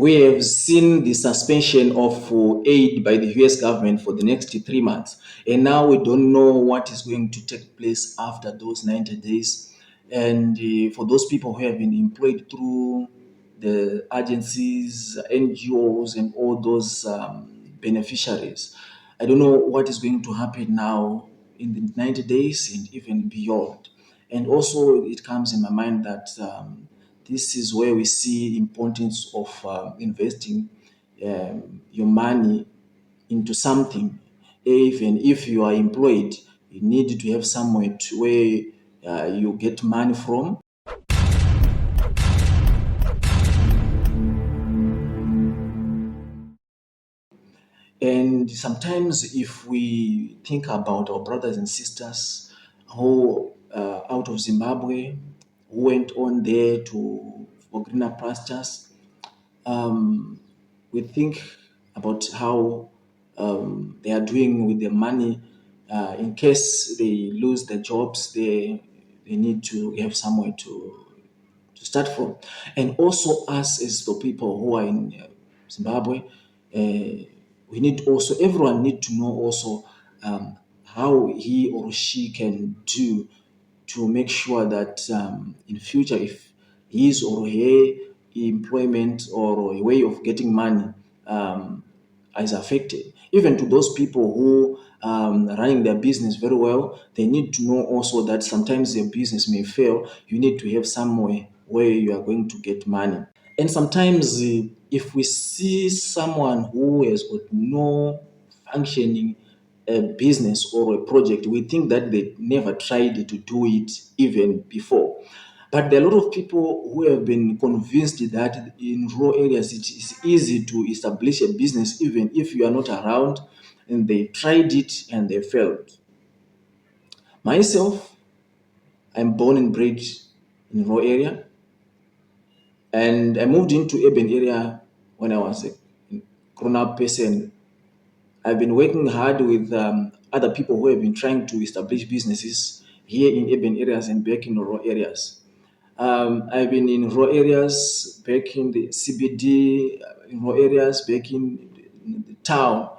We have seen the suspension of aid by the US government for the next 3 months. And now we don't know what is going to take place after those 90 days. And for those people who have been employed through the agencies, NGOs, and all those beneficiaries, I don't know what is going to happen now in the 90 days and even beyond. And also, it comes in my mind that this is where we see importance of investing your money into something. Even if you are employed, you need to have somewhere where you get money from. And sometimes, if we think about our brothers and sisters who out of Zimbabwe, who went on there to for greener pastures, we think about how they are doing with their money. In case they lose their jobs, they need to have somewhere to start from. And also, us as the people who are in Zimbabwe, we need also, everyone need to know also how he or she can do to make sure that in future, if his or her employment or a way of getting money is affected. Even to those people who running their business very well, they need to know also that sometimes their business may fail. You need to have somewhere where you are going to get money. And sometimes, if we see someone who has got no functioning business or a project, we think that they never tried to do it even before. But there are a lot of people who have been convinced that in rural areas it is easy to establish a business even if you are not around, and they tried it and they failed. Myself, I'm born and bred in rural area, and I moved into urban area when I was a grown-up person. I've been working hard with other people who have been trying to establish businesses here in urban areas and back in rural areas. I've been in rural areas, back in the CBD, in rural areas, back in the town.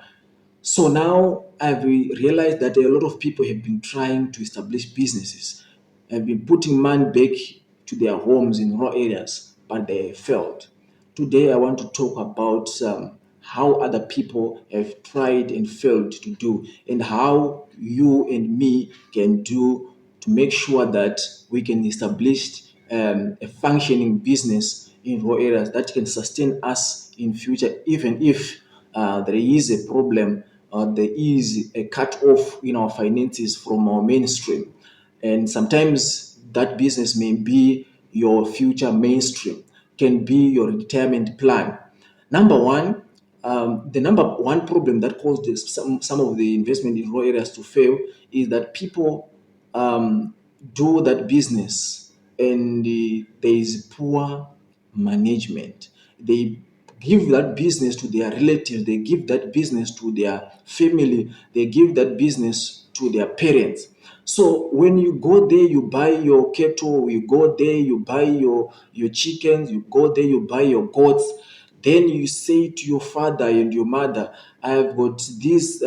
So now I've realized that a lot of people have been trying to establish businesses, have been putting money back to their homes in rural areas, but they failed. Today, I want to talk about how other people have tried and failed to do, and how you and me can do to make sure that we can establish a functioning business in rural areas that can sustain us in future, even if there is a problem, there is a cut off in our finances from our mainstream. And sometimes that business may be your future mainstream, can be your retirement plan. Number one, the number one problem that caused some of the investment in rural areas to fail is that people do that business, and there is poor management. They give that business to their relatives, they give that business to their family, they give that business to their parents. So when you go there, you buy your cattle, you go there, you buy your chickens, you go there, you buy your goats. Then you say to your father and your mother, I have got this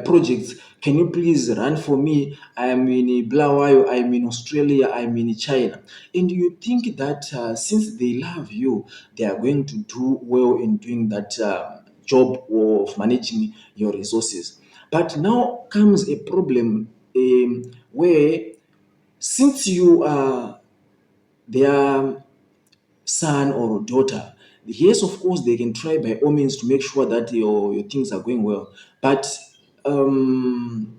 projects. Can you please run for me? I am in Blawayo, I'm in Australia, I'm in China. And you think that since they love you, they are going to do well in doing that job of managing your resources. But now comes a problem where, since you are their son or daughter, yes, of course, they can try by all means to make sure that your things are going well. But um,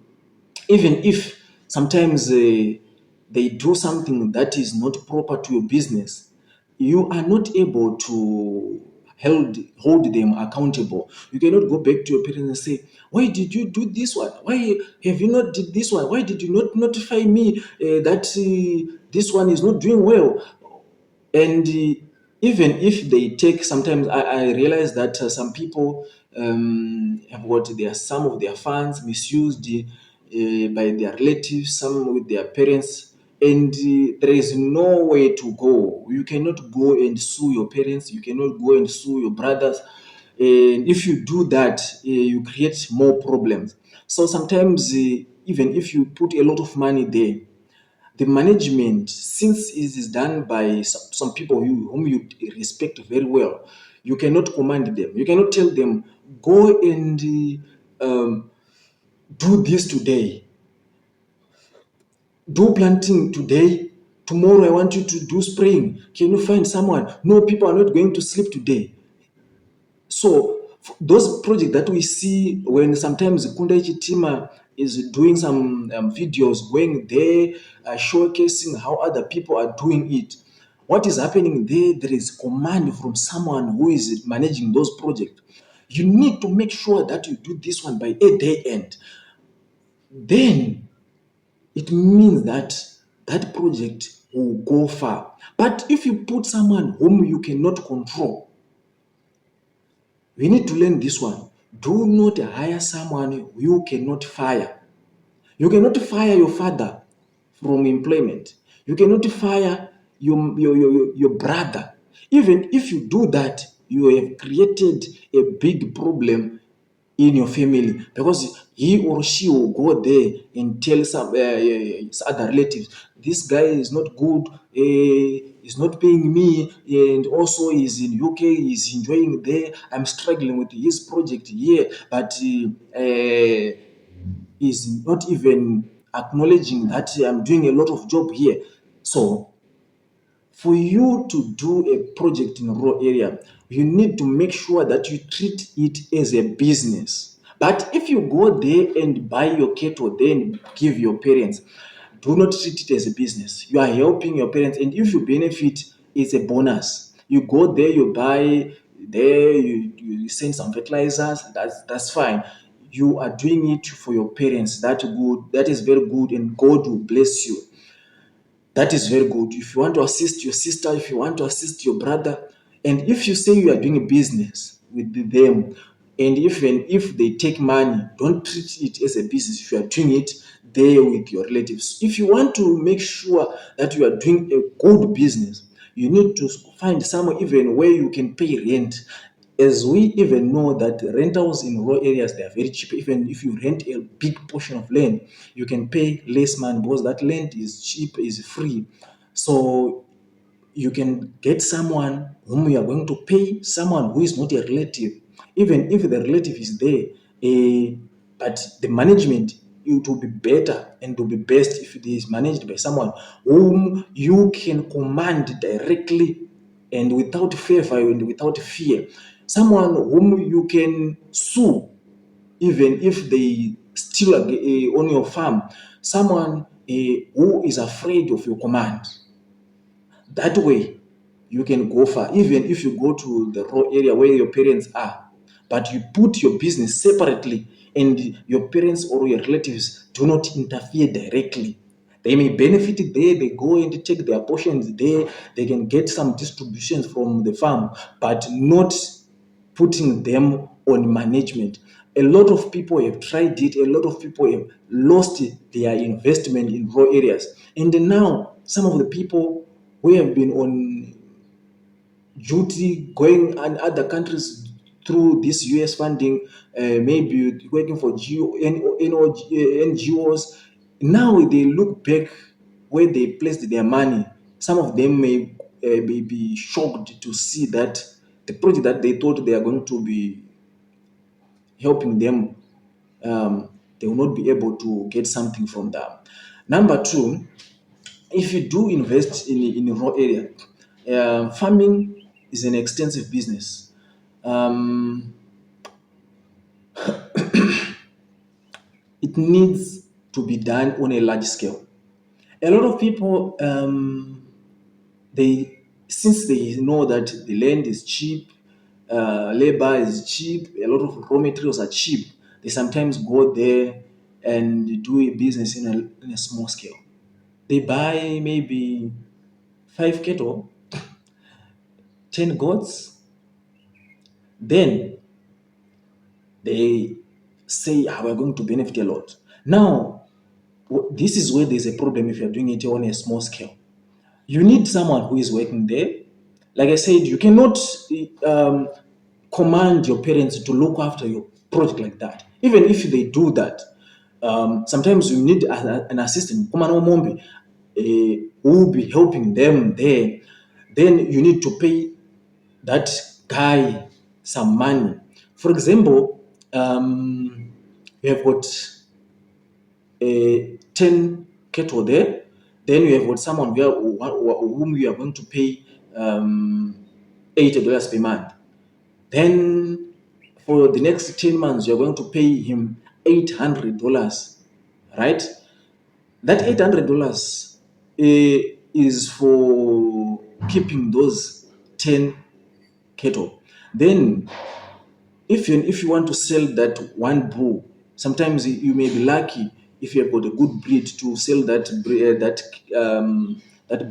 even if sometimes they do something that is not proper to your business, you are not able to hold them accountable. You cannot go back to your parents and say, why did you do this one? Why have you not did this one? Why did you not notify me that this one is not doing well? And even if they take, sometimes I realize that some people have got some of their funds misused by their relatives, some with their parents, and there is no way to go. You cannot go and sue your parents, you cannot go and sue your brothers. And if you do that, you create more problems. So sometimes, even if you put a lot of money there, the management, since it is done by some people whom you respect very well, you cannot command them. You cannot tell them, go and do this today, do planting today. Tomorrow I want you to do spraying. Can you find someone? No, people are not going to sleep today. So those projects that we see, when sometimes Kunda Chitima is doing some videos going there, showcasing how other people are doing it, what is happening there? There is command from someone who is managing those projects. You need to make sure that you do this one by a day end. Then it means that that project will go far. But if you put someone whom you cannot control, we need to learn this one. Do not hire someone you cannot fire. You cannot fire your father from employment. You cannot fire your brother. Even if you do that, you have created a big problem in your family, because he or she will go there and tell some his other relatives, this guy is not good, he's not paying me, and also he's in UK, he's enjoying there, I'm struggling with his project here, but is not even acknowledging that I'm doing a lot of job here. So for you to do a project in a rural area, you need to make sure that you treat it as a business. But if you go there and buy your cattle, then give your parents, do not treat it as a business. You are helping your parents, and if you benefit, it's a bonus. You go there, you buy there, you send some fertilizers, that's fine. You are doing it for your parents. That's good. That is very good, and God will bless you. That is very good. If you want to assist your sister, if you want to assist your brother, and if you say you are doing a business with them, and even if they take money, don't treat it as a business. If you are doing it there with your relatives, if you want to make sure that you are doing a good business, you need to find somewhere even where you can pay rent. As we even know that rentals in rural areas, they are very cheap. Even if you rent a big portion of land, you can pay less money because that land is cheap, is free. So you can get someone whom you are going to pay, someone who is not a relative, even if the relative is there, but the management, it will be better and it will be best if it is managed by someone whom you can command directly and without favor and without fear, someone whom you can sue even if they steal on your farm, someone who is afraid of your command. That way, you can go far, even if you go to the raw area where your parents are, but you put your business separately and your parents or your relatives do not interfere directly. They may benefit there, they go and take their portions there, they can get some distributions from the farm, but not putting them on management. A lot of people have tried it, a lot of people have lost their investment in raw areas. And now, some of the people who have been on duty going in other countries through this US funding, maybe working for NGOs, now they look back where they placed their money. Some of them may be shocked to see that the project that they thought they are going to be helping them, they will not be able to get something from that. Number two, if you do invest in a raw area, farming is an extensive business. Um, it needs to be done on a large scale. A lot of people, they since they know that the land is cheap, labor is cheap, a lot of raw materials are cheap, they sometimes go there and do a business in a small scale. They buy maybe 5 cattle, 10 goats, then they say, we're going to benefit a lot. Now, This is where there's a problem if you're doing it on a small scale. You need someone who is working there. Like I said, you cannot um, command your parents to look after your project like that. Even if they do that, sometimes you need an assistant, who will be helping them there. Then you need to pay that guy some money. For example, you have got 10 cattle there, then you have got someone whom you are going to pay $80 per month. Then for the next 10 months, you're going to pay him $800, right? That $800 is for keeping those 10 cattle. Then if you want to sell that one bull, sometimes you may be lucky if you have got a good breed to sell that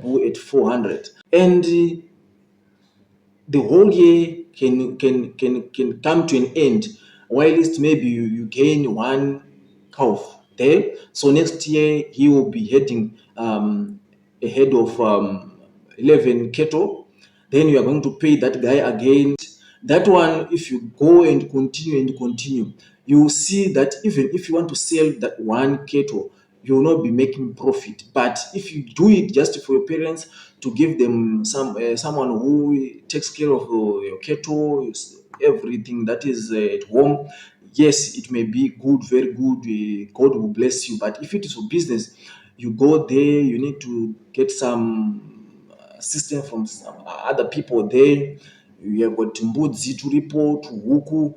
bull at 400, and the whole year can come to an end, while least maybe you gain one calf there. So next year he will be heading ahead of 11 cattle. Then you are going to pay that guy again. That one, if you go and continue, you will see that even if you want to sell that one cattle, you will not be making profit. But if you do it just for your parents, to give them someone who takes care of your cattle, everything that is at home, yes, it may be good, very good. God will bless you. But if it is for business, you go there, you need to get some assistance from some other people there. You have got mbudzi turipo, tuhuku.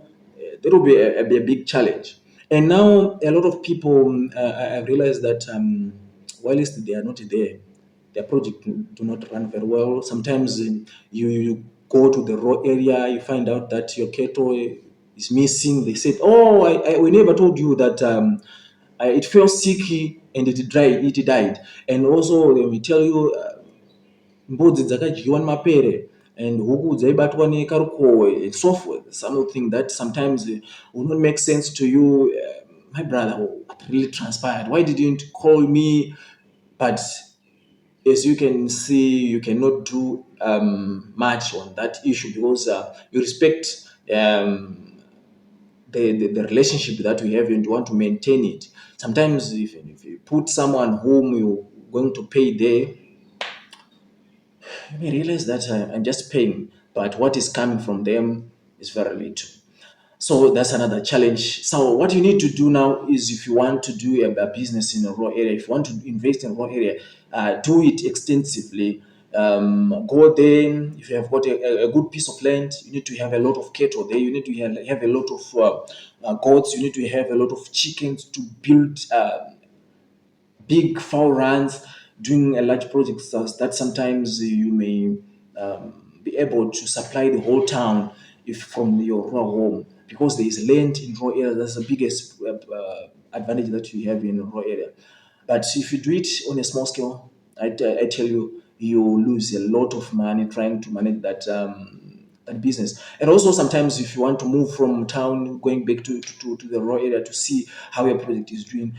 That will be a big challenge. And now a lot of people, I realized that whilst they are not there, their project do not run very well. Sometimes you go to the raw area, you find out that your cattle is missing. They said, "Oh, we never told you that it fell sick and it died. It died." And also, they will tell you mbudzi dzakadyiwa nemapere and huku dzaibatwa nekarukowe and so forth. Something that sometimes will not make sense to you. My brother, what really transpired? Why didn't you call me? But as you can see, you cannot do much on that issue because you respect the relationship that we have and you want to maintain it. Sometimes, if you put someone whom you're going to pay there, you may realize that I'm just paying, but what is coming from them is very little. So that's another challenge. So what you need to do now is, if you want to do a business in a raw area, if you want to invest in a raw area, do it extensively. Go there. If you have got a good piece of land, you need to have a lot of cattle there. You need to have a lot of goats. You need to have a lot of chickens to build big foul runs, doing a large project that sometimes you may be able to supply the whole town if from your raw home, because there is land in raw area. That's the biggest advantage that you have in a raw area. But if you do it on a small scale, I tell you, you lose a lot of money trying to manage that business. And also sometimes if you want to move from town, going back to the raw area to see how your project is doing,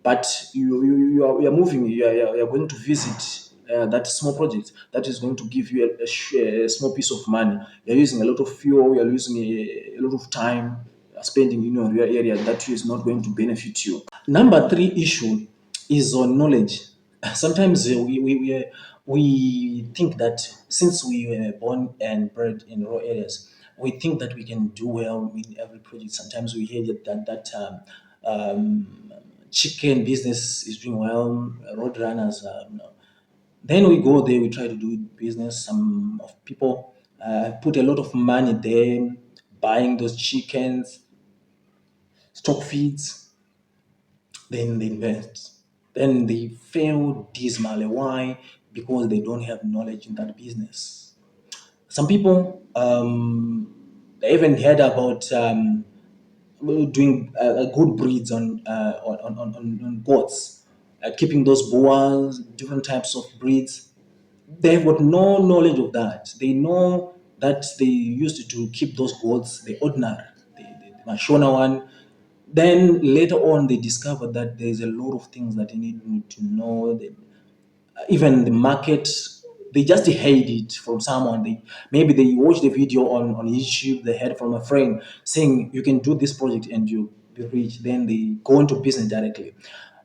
but you are moving, you are going to visit that small project that is going to give you a small piece of money. You're using a lot of fuel, you're using a lot of time spending in your area that is not going to benefit you. Number three issue is on knowledge. Sometimes we think that since we were born and bred in rural areas, we think that we can do well in every project. Sometimes we hear that chicken business is doing well, road runners. No. Then we go there, we try to do business. Some of people put a lot of money there, buying those chickens, stock feeds, then they invest. Then they fail dismally. Why? Because they don't have knowledge in that business. Some people they even heard about doing good breeds on goats, keeping those boas, different types of breeds. They've got no knowledge of that. They know that they used to keep those goats, the ordinary, the Mashona one. Then later on, they discovered that there's a lot of things that they need to know. Even the market, they just heard it from someone. Maybe they watched the video on YouTube, they heard from a friend saying you can do this project and you be rich. Then they go into business directly.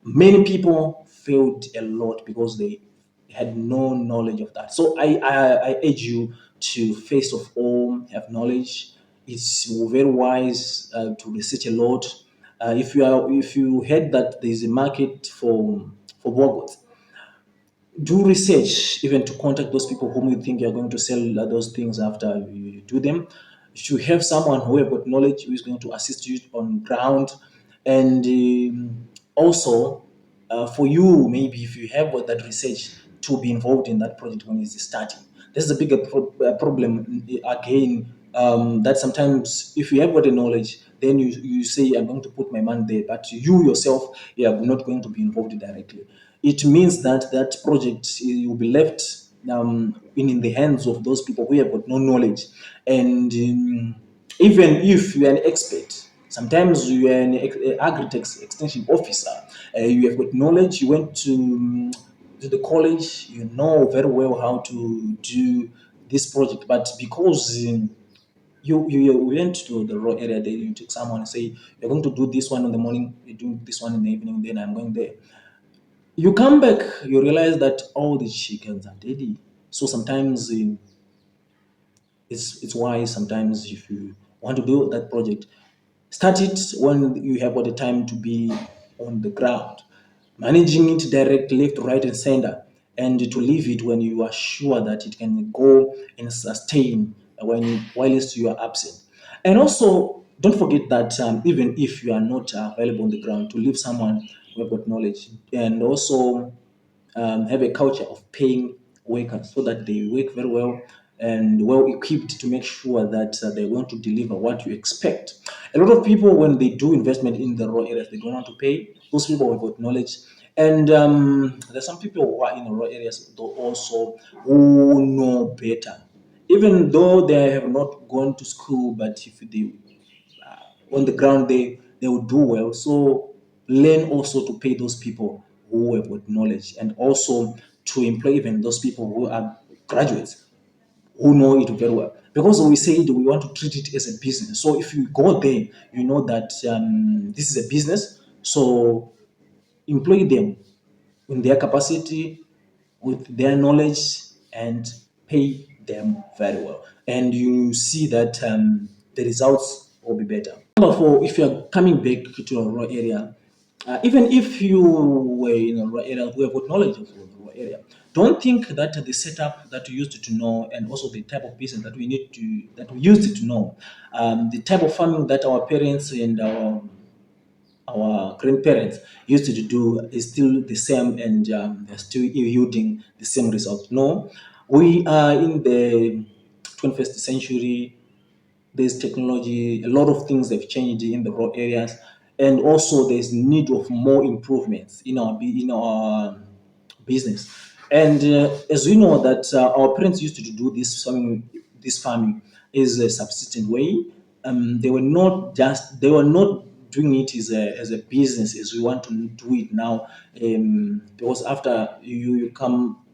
Many people failed a lot because they had no knowledge of that. So I urge you to first of all have knowledge. It's very wise to research a lot. If you heard that there is a market for Bogot, do research, even to contact those people whom you think you're going to sell those things after you do them. You should have someone who have got knowledge who is going to assist you on ground. And also, for you, maybe if you have got that research, to be involved in that project when it's starting. This is a bigger problem again, that sometimes if you have got the knowledge, then you say, I'm going to put my money there, but you yourself, you are not going to be involved directly. It means that that project will be left in the hands of those people who have got no knowledge. And even if you are an expert, sometimes you are an agri-tech extension officer, you have got knowledge, you went to the college, you know very well how to do this project, but because you went to the raw area there, you took someone and say, you're going to do this one in the morning, you're doing this one in the evening, then I'm going there. You come back, you realize that all the chickens are dead. So sometimes it's wise. Sometimes if you want to do that project, start it when you have all the time to be on the ground, managing it direct, left, right, and center, and to leave it when you are sure that it can go and sustain whilst you are absent. And also, don't forget that even if you are not available on the ground, to leave someone who have got knowledge, and also have a culture of paying workers so that they work very well and well equipped to make sure that they're going to deliver what you expect. A lot of people, when they do investment in the raw areas, they don't want to pay. Those people have got knowledge. And there's some people who are in the raw areas though also who know better. Even though they have not gone to school, but if they on the ground, they will do well. So learn also to pay those people who have got knowledge, and also to employ even those people who are graduates who know it very well. Because we said we want to treat it as a business. So if you go there, you know that this is a business. So employ them in their capacity, with their knowledge, and pay them very well. And you see that the results will be better. Number four, if you're coming back to a rural area, even if you were in a rural area who have got knowledge of the rural area, don't think that the setup that we used to know, and also the type of business that we used to know, the type of farming that our parents and our grandparents used to do is still the same, and they're still yielding the same result. No, we are in the 21st century. There's technology, a lot of things have changed in the rural areas, and also there's need of more improvements in our business. And as we know that our parents used to do this farming is a subsistent way. They were not doing it as a business as we want to do it now. Because after you come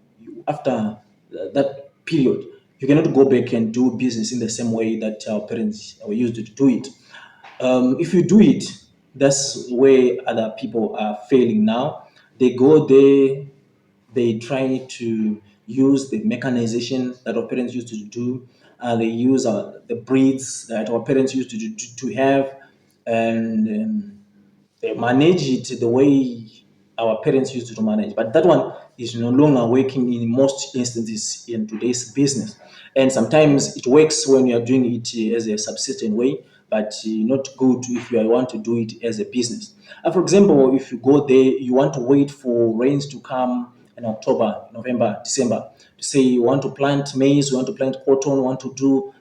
after that period, you cannot go back and do business in the same way that our parents were used to do it. If you do it, that's where other people are failing now. They go there, they try to use the mechanization that our parents used to do. They use the breeds that our parents used to have, and they manage it the way our parents used to manage. But that one is no longer working in most instances in today's business. And sometimes it works when you are doing it as a subsistent way, but not good if you want to do it as a business. For example, if you go there, you want to wait for rains to come in October, November, December, to say you want to plant maize, you want to plant cotton, you want to do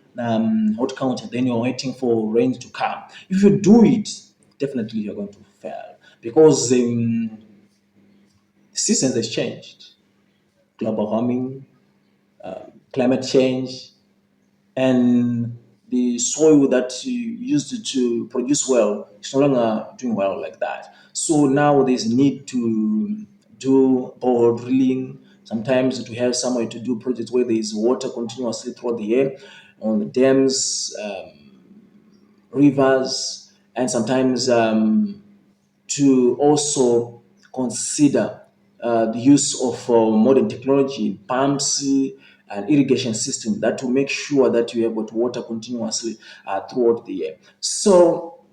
horticulture, then you're waiting for rain to come. If you do it, definitely you're going to fail, because seasons has changed. Global warming, climate change, and the soil that you used to produce well is no longer doing well like that. So now there's need to do bore drilling, sometimes to have somewhere to do projects where there is water continuously throughout the year on the dams, rivers, and sometimes to also consider the use of modern technology, pumps, and irrigation system that will make sure that you have got water continuously throughout the year. So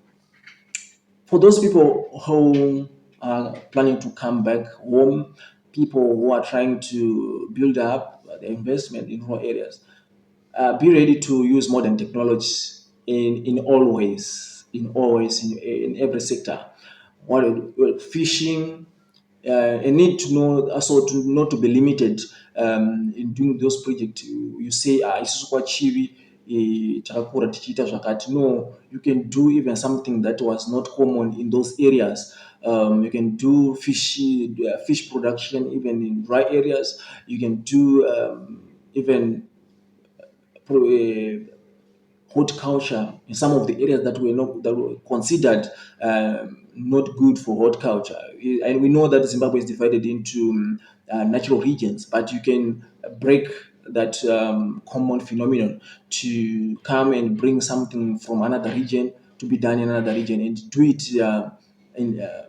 for those people who are planning to come back home, people who are trying to build up their investment in rural areas, be ready to use modern technologies in always in every sector. Fishing, and need to know also to not to be limited in doing those projects. You say isusu kwachivi takakura tichiita zvakati. No, you can do even something that was not common in those areas. You can do fish production even in dry areas. You can do even pro- horticulture in some of the areas that were considered not good for horticulture. And we know that Zimbabwe is divided into natural regions, but you can break that common phenomenon to come and bring something from another region to be done in another region and do it in, uh,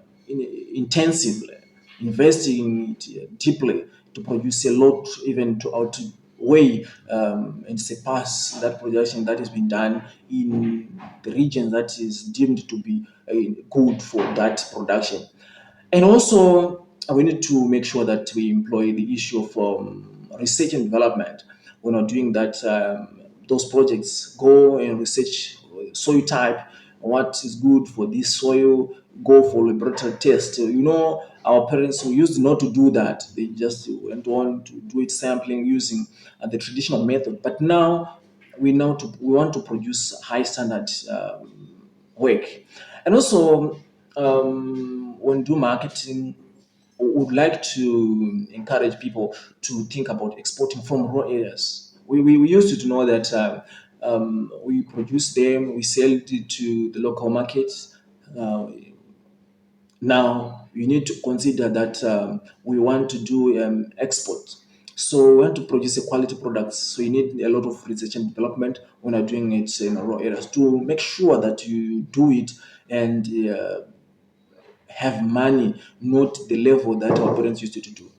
intensively, investing it deeply to produce a lot, even to outweigh and surpass that production that has been done in the region that is deemed to be good for that production. And also, we need to make sure that we employ the issue of research and development. We're not doing that. Those projects go and research soil type, what is good for this soil, go for laboratory test. Our parents who used not to do that. They just went on to do it sampling using the traditional method. But now we want to produce high standard work. And also, when do marketing, we would like to encourage people to think about exporting from rural areas. We used to know that we produce them, we sell it to the local markets. Uh, Now you need to consider that we want to do export. So we want to produce a quality products. So you need a lot of research and development when you're doing it in rural areas to make sure that you do it and have money, not the level that our parents used to do.